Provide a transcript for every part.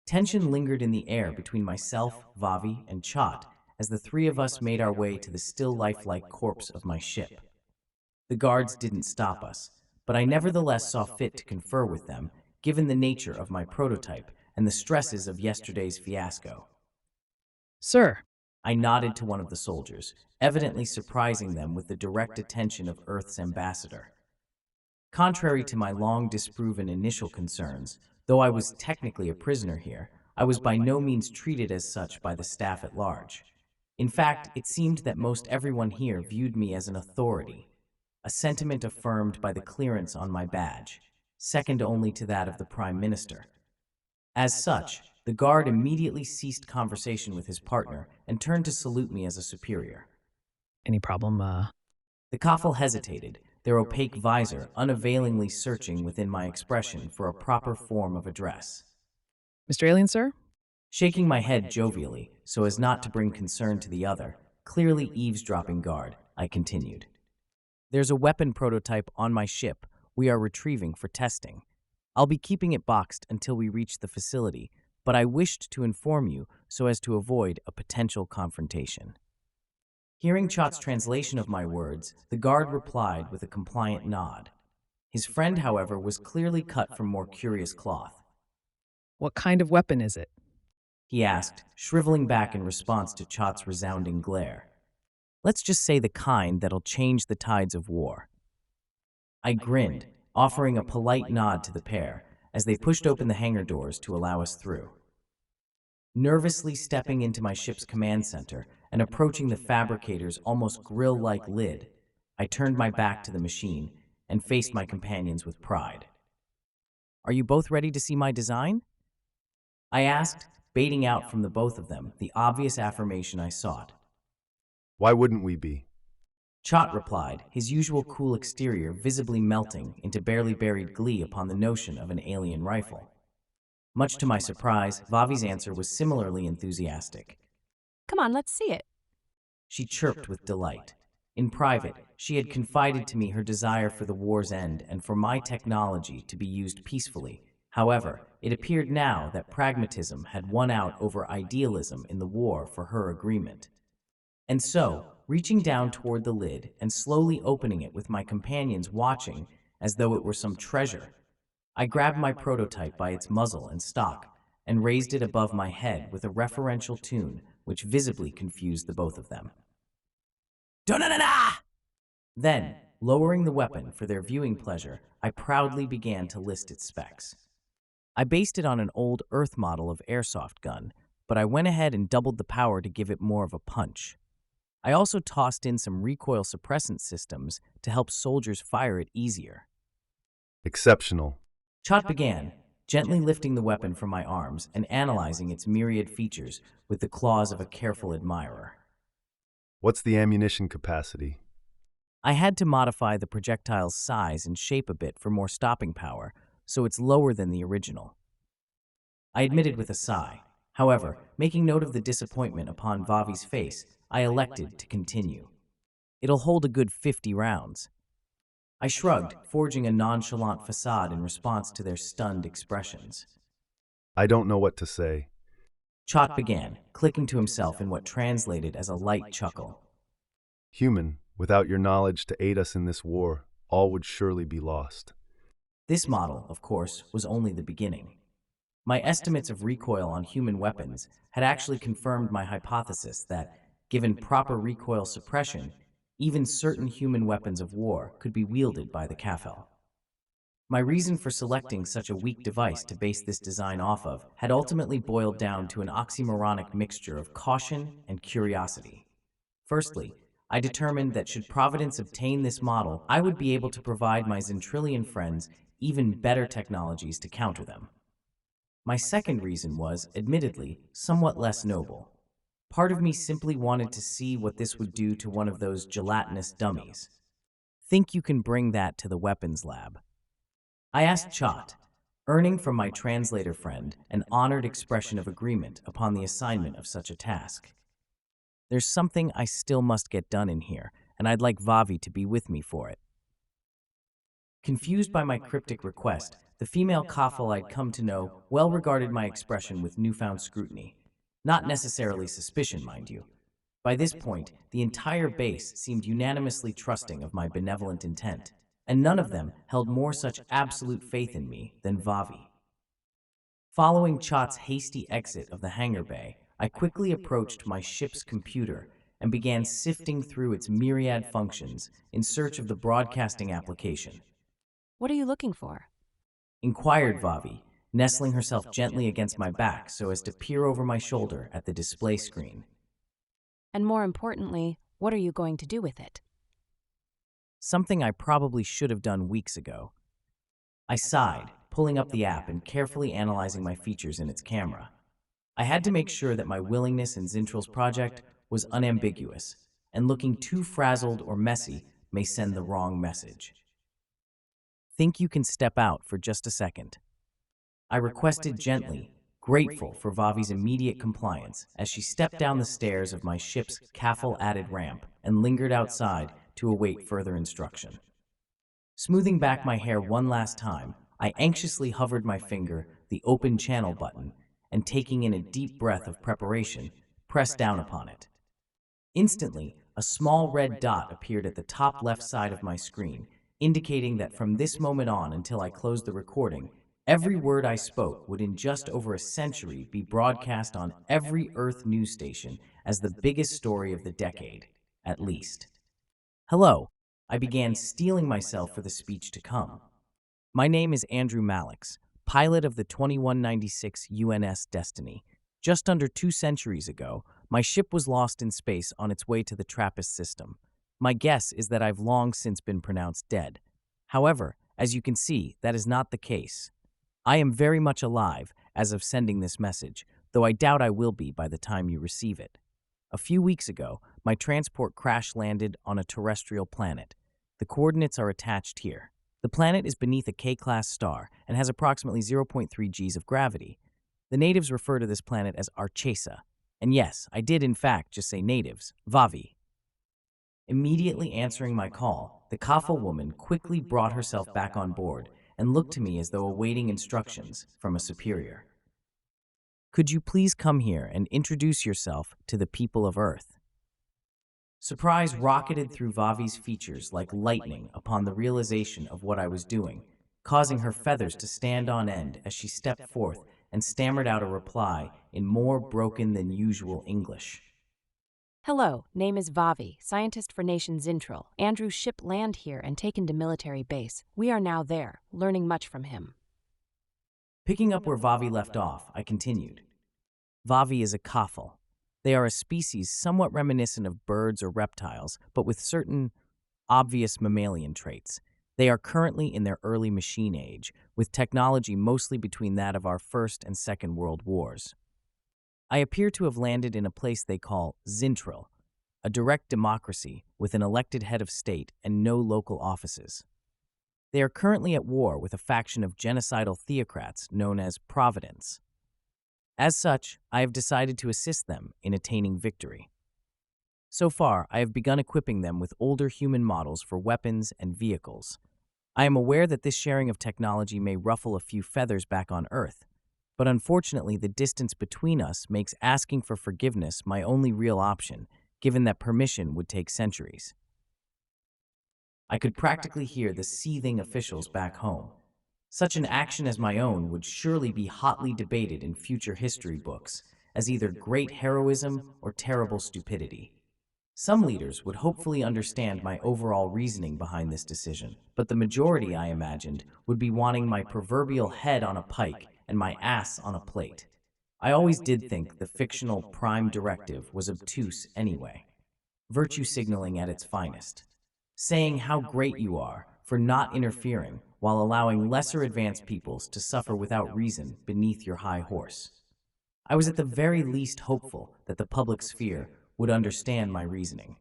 Tension lingered in the air between myself, Vavi, and Chot as the three of us made our way to the still lifelike corpse of my ship. The guards didn't stop us, but I nevertheless saw fit to confer with them, given the nature of my prototype and the stresses of yesterday's fiasco. Sir, I nodded to one of the soldiers, evidently surprising them with the direct attention of Earth's ambassador. Contrary to my long disproven initial concerns, though I was technically a prisoner here, I was by no means treated as such by the staff at large. In fact, it seemed that most everyone here viewed me as an authority, a sentiment affirmed by the clearance on my badge, second only to that of the Prime Minister. As such, the guard immediately ceased conversation with his partner and turned to salute me as a superior. any problem? The Koffel hesitated, their opaque visor unavailingly searching within my expression for a proper form of address. Mr. Alien, sir? Shaking my head jovially, so as not to bring concern to the other, clearly eavesdropping guard, I continued. There's a weapon prototype on my ship we are retrieving for testing. I'll be keeping it boxed until we reach the facility, but I wished to inform you so as to avoid a potential confrontation. Hearing Chot's translation of my words, the guard replied with a compliant nod. His friend, however, was clearly cut from more curious cloth. What kind of weapon is it? He asked, shriveling back in response to Chot's resounding glare. Let's just say the kind that'll change the tides of war. I grinned, offering a polite nod to the pair as they pushed open the hangar doors to allow us through. Nervously stepping into my ship's command center and approaching the fabricator's almost grill-like lid, I turned my back to the machine and faced my companions with pride. Are you both ready to see my design? I asked, baiting out from the both of them the obvious affirmation I sought. Why wouldn't we be? Chot replied, his usual cool exterior visibly melting into barely buried glee upon the notion of an alien rifle. Much to my surprise, Vavi's answer was similarly enthusiastic. Come on, let's see it. She chirped with delight. In private, she had confided to me her desire for the war's end and for my technology to be used peacefully. However, it appeared now that pragmatism had won out over idealism in the war for her agreement. And so, reaching down toward the lid and slowly opening it with my companions watching as though it were some treasure, I grabbed my prototype by its muzzle and stock and raised it above my head with a referential tune which visibly confused the both of them. Da-da-da-da! Then, lowering the weapon for their viewing pleasure, I proudly began to list its specs. I based it on an old Earth model of airsoft gun, but I went ahead and doubled the power to give it more of a punch. I also tossed in some recoil suppressant systems to help soldiers fire it easier. Exceptional. Chot began, gently lifting the weapon from my arms and analyzing its myriad features with the claws of a careful admirer. What's the ammunition capacity? I had to modify the projectile's size and shape a bit for more stopping power, so it's lower than the original. I admitted with a sigh. However, making note of the disappointment upon Vavi's face, I elected to continue. It'll hold a good 50 rounds. I shrugged, forging a nonchalant facade in response to their stunned expressions. I don't know what to say. Chot began, clicking to himself in what translated as a light chuckle. Human, without your knowledge to aid us in this war, all would surely be lost. This model, of course, was only the beginning. My estimates of recoil on human weapons had actually confirmed my hypothesis that, given proper recoil suppression, even certain human weapons of war could be wielded by the Koffel. My reason for selecting such a weak device to base this design off of had ultimately boiled down to an oxymoronic mixture of caution and curiosity. Firstly, I determined that should Providence obtain this model, I would be able to provide my Zentrilian friends even better technologies to counter them. My second reason was, admittedly, somewhat less noble. Part of me simply wanted to see what this would do to one of those gelatinous dummies. Think you can bring that to the weapons lab? I asked Chot, earning from my translator friend an honored expression of agreement upon the assignment of such a task. There's something I still must get done in here, and I'd like Vavi to be with me for it. Confused by my cryptic request, the female Kafal I'd come to know well regarded my expression with newfound scrutiny. Not necessarily suspicion, mind you. By this point, the entire base seemed unanimously trusting of my benevolent intent, and none of them held more such absolute faith in me than Vavi. Following Chot's hasty exit of the hangar bay, I quickly approached my ship's computer and began sifting through its myriad functions in search of the broadcasting application. What are you looking for? Inquired Vavi, nestling herself gently against my back so as to peer over my shoulder at the display screen. And more importantly, what are you going to do with it? Something I probably should have done weeks ago. I sighed, pulling up the app and carefully analyzing my features in its camera. I had to make sure that my willingness in Zintral's project was unambiguous, and looking too frazzled or messy may send the wrong message. Think you can step out for just a second? I requested gently, grateful for Vavi's immediate compliance as she stepped down the stairs of my ship's Kafal-added ramp and lingered outside to await further instruction. Smoothing back my hair one last time, I anxiously hovered my finger the open channel button and, taking in a deep breath of preparation, pressed down upon it. Instantly, a small red dot appeared at the top left side of my screen, indicating that from this moment on until I closed the recording, every word I spoke would in just over a century be broadcast on every Earth news station as the biggest story of the decade, at least. Hello, I began steeling myself for the speech to come. My name is Andrew Malix, pilot of the 2196 UNS Destiny. Just under 2 centuries ago, my ship was lost in space on its way to the TRAPPIST system. My guess is that I've long since been pronounced dead. However, as you can see, that is not the case. I am very much alive as of sending this message, though I doubt I will be by the time you receive it. A few weeks ago, my transport crash-landed on a terrestrial planet. The coordinates are attached here. The planet is beneath a K-class star and has approximately 0.3 Gs of gravity. The natives refer to this planet as Archesa. And yes, I did in fact just say natives, Vavi. Immediately answering my call, the Kafal woman quickly brought herself back on board and looked to me as though awaiting instructions from a superior. Could you please come here and introduce yourself to the people of Earth? Surprise rocketed through Vavi's features like lightning upon the realization of what I was doing, causing her feathers to stand on end as she stepped forth and stammered out a reply in more broken than usual English. Hello, name is Vavi, scientist for Nation Zintral. Andrew's ship landed here and taken to military base. We are now there, learning much from him. Picking up where Vavi left off, I continued. Vavi is a Kafal. They are a species somewhat reminiscent of birds or reptiles, but with certain obvious mammalian traits. They are currently in their early machine age, with technology mostly between that of our First and Second World Wars. I appear to have landed in a place they call Zintral, a direct democracy with an elected head of state and no local offices. They are currently at war with a faction of genocidal theocrats known as Providence. As such, I have decided to assist them in attaining victory. So far, I have begun equipping them with older human models for weapons and vehicles. I am aware that this sharing of technology may ruffle a few feathers back on Earth, but unfortunately the distance between us makes asking for forgiveness my only real option, given that permission would take centuries. I could practically hear the seething officials back home. Such an action as my own would surely be hotly debated in future history books as either great heroism or terrible stupidity. Some leaders would hopefully understand my overall reasoning behind this decision, but the majority, I imagined, would be wanting my proverbial head on a pike and my ass on a plate. I always did think the fictional Prime Directive was obtuse anyway. Virtue signaling at its finest. Saying how great you are for not interfering while allowing lesser advanced peoples to suffer without reason beneath your high horse. I was at the very least hopeful that the public sphere would understand my reasoning.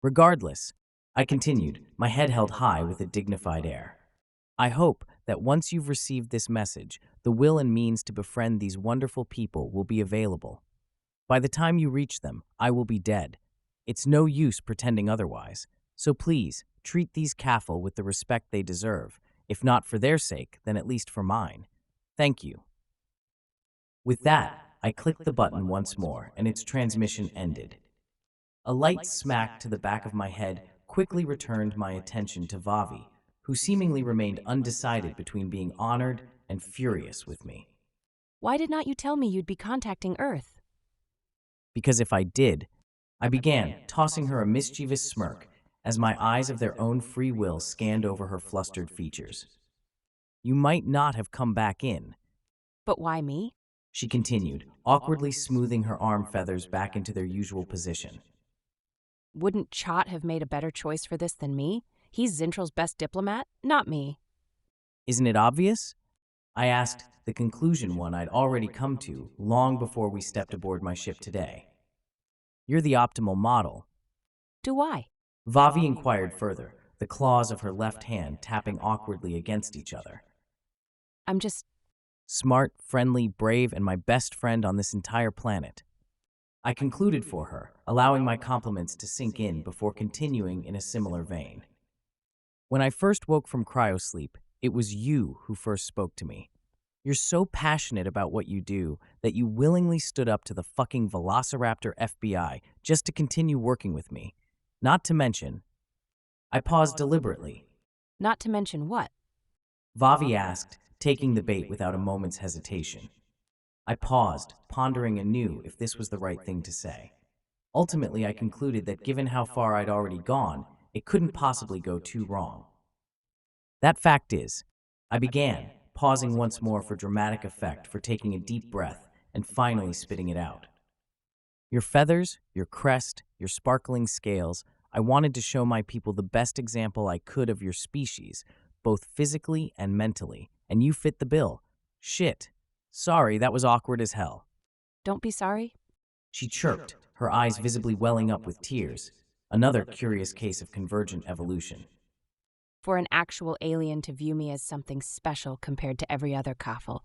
Regardless, I continued, my head held high with a dignified air. I hope that once you've received this message, the will and means to befriend these wonderful people will be available. By the time you reach them, I will be dead. It's no use pretending otherwise, so please treat these Kafal with the respect they deserve. If not for their sake, then at least for mine. Thank you. With that, I clicked the button once more, and its transmission ended. A light smack to the back of my head quickly returned my attention to Vavi, who seemingly remained undecided between being honored and furious with me. Why did not you tell me you'd be contacting Earth? Because if I did, I began, tossing her a mischievous smirk as my eyes of their own free will scanned over her flustered features. You might not have come back in, But why me? she continued, awkwardly smoothing her arm feathers back into their usual position. Wouldn't Chot have made a better choice for this than me? He's Zintral's best diplomat, not me. Isn't it obvious? I asked, the conclusion one I'd already come to long before we stepped aboard my ship today. You're the optimal model. Do I? Vavi inquired further, the claws of her left hand tapping awkwardly against each other. I'm just... Smart, friendly, brave, and my best friend on this entire planet. I concluded for her, allowing my compliments to sink in before continuing in a similar vein. When I first woke from cryosleep, it was you who first spoke to me. You're so passionate about what you do that you willingly stood up to the fucking Velociraptor FBI just to continue working with me. Not to mention... I paused deliberately. Not to mention what? Vavi asked, taking the bait without a moment's hesitation. I paused, pondering anew if this was the right thing to say. Ultimately, I concluded that given how far I'd already gone, it couldn't possibly go too wrong. That fact is, I began, pausing once more for dramatic effect, for taking a deep breath and finally spitting it out. Your feathers, your crest, your sparkling scales, I wanted to show my people the best example I could of your species, both physically and mentally, and you fit the bill. Shit. Sorry, that was awkward as hell. Don't be sorry. She chirped, her eyes visibly welling up with tears. Another curious case of convergent evolution. For an actual alien to view me as something special compared to every other Kaffel.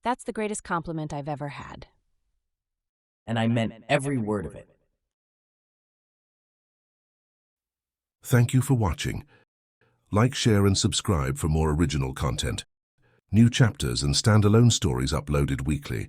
That's the greatest compliment I've ever had. And I meant every word of it. Thank you for watching. Like, share, and subscribe for more original content. New chapters and standalone stories uploaded weekly.